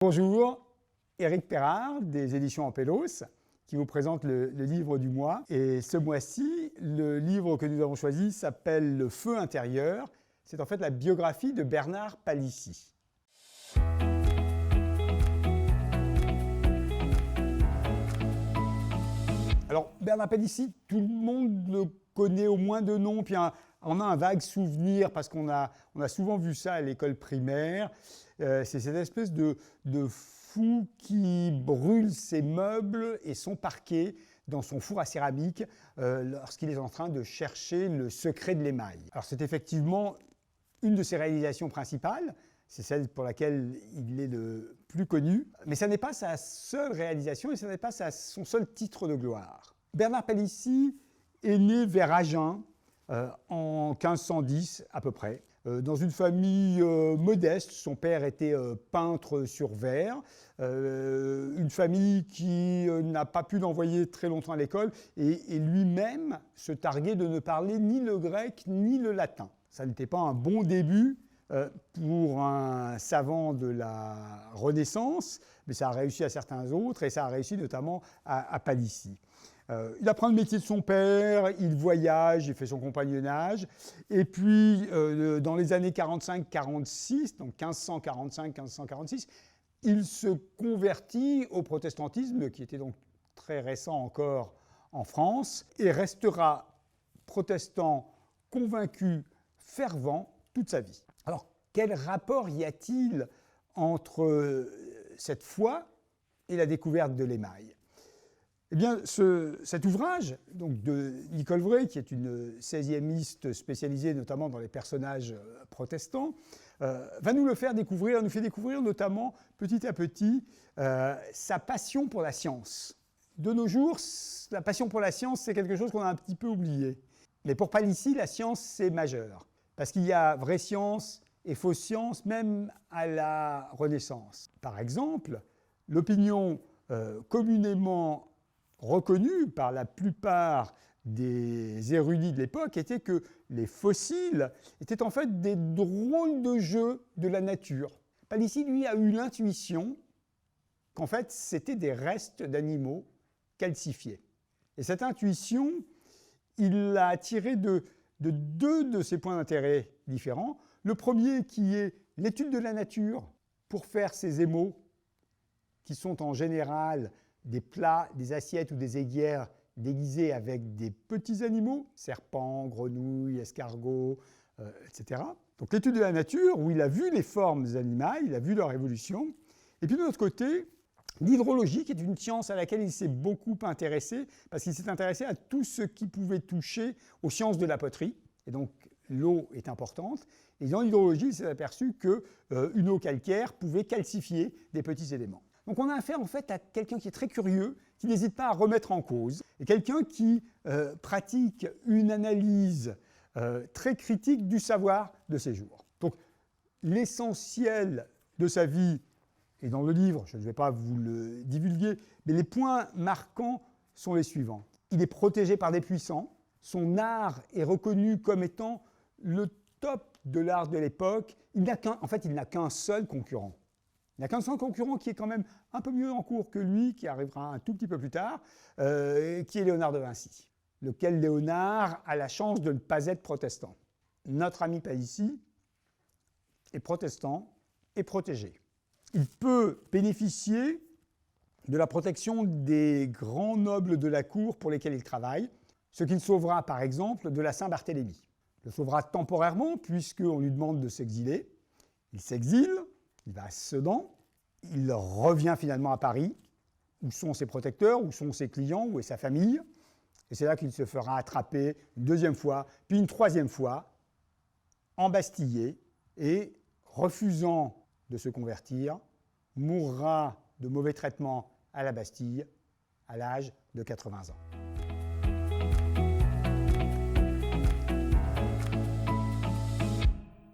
Bonjour, Éric Perrard des éditions Ampélos qui vous présente le livre du mois. Et ce mois-ci, le livre que nous avons choisi s'appelle « Le feu intérieur ». C'est en fait la biographie de Bernard Palissy. Alors, Bernard Palissy, tout le monde le connaît au moins de nom, puis on a un vague souvenir parce qu'on a souvent vu ça à l'école primaire. C'est cette espèce de fou qui brûle ses meubles et son parquet dans son four à céramique lorsqu'il est en train de chercher le secret de l'émail. Alors c'est effectivement une de ses réalisations principales, c'est celle pour laquelle il est le plus connu, mais ça n'est pas sa seule réalisation et ça n'est pas son seul titre de gloire. Bernard Palissy est né vers Agen en 1510 à peu près, dans une famille modeste. Son père était peintre sur verre, une famille qui n'a pas pu l'envoyer très longtemps à l'école et lui-même se targuait de ne parler ni le grec ni le latin. Ça n'était pas un bon début pour un savant de la Renaissance, mais ça a réussi à certains autres et ça a réussi notamment à Palissy. Il apprend le métier de son père, il voyage, il fait son compagnonnage, et puis dans les années 45-46, donc 1545-1546, il se convertit au protestantisme, qui était donc très récent encore en France, et restera protestant convaincu, fervent, toute sa vie. Alors, quel rapport y a-t-il entre cette foi et la découverte de l'émail ? Eh bien, cet ouvrage donc de Nicole Vray, qui est une 16e spécialisée notamment dans les personnages protestants, va nous le faire découvrir, nous fait découvrir notamment petit à petit sa passion pour la science. De nos jours, la passion pour la science, c'est quelque chose qu'on a un petit peu oublié. Mais pour Palissy, la science, c'est majeur. Parce qu'il y a vraie science et fausse science, même à la Renaissance. Par exemple, l'opinion communément reconnue par la plupart des érudits de l'époque était que les fossiles étaient en fait des drôles de jeux de la nature. Palissy, lui, a eu l'intuition qu'en fait, c'était des restes d'animaux calcifiés. Et cette intuition, il l'a tirée de deux de ses points d'intérêt différents. Le premier qui est l'étude de la nature pour faire ces émaux qui sont en général des plats, des assiettes ou des aiguières déguisées avec des petits animaux, serpents, grenouilles, escargots, etc. Donc l'étude de la nature, où il a vu les formes animales, il a vu leur évolution. Et puis de l'autre côté, l'hydrologie, qui est une science à laquelle il s'est beaucoup intéressé, parce qu'il s'est intéressé à tout ce qui pouvait toucher aux sciences de la poterie. Et donc l'eau est importante. Et dans l'hydrologie, il s'est aperçu qu'une eau calcaire pouvait calcifier des petits éléments. Donc on a affaire en fait à quelqu'un qui est très curieux, qui n'hésite pas à remettre en cause, et quelqu'un qui pratique une analyse très critique du savoir de ses jours. Donc l'essentiel de sa vie est dans le livre, je ne vais pas vous le divulguer, mais les points marquants sont les suivants. Il est protégé par des puissants, son art est reconnu comme étant le top de l'art de l'époque, il n'a qu'un seul concurrent. Il n'y a qu'un seul concurrent qui est quand même un peu mieux en cours que lui, qui arrivera un tout petit peu plus tard, qui est Léonard de Vinci, lequel Léonard a la chance de ne pas être protestant. Notre ami Palissy est protestant et protégé. Il peut bénéficier de la protection des grands nobles de la cour pour lesquels il travaille, ce qui le sauvera par exemple de la Saint-Barthélemy. Il le sauvera temporairement puisqu'on lui demande de s'exiler. Il s'exile. Il va à Sedan, il revient finalement à Paris, où sont ses protecteurs, où sont ses clients, où est sa famille. Et c'est là qu'il se fera attraper une deuxième fois, puis une troisième fois, embastillé, et refusant de se convertir, mourra de mauvais traitements à la Bastille à l'âge de 80 ans.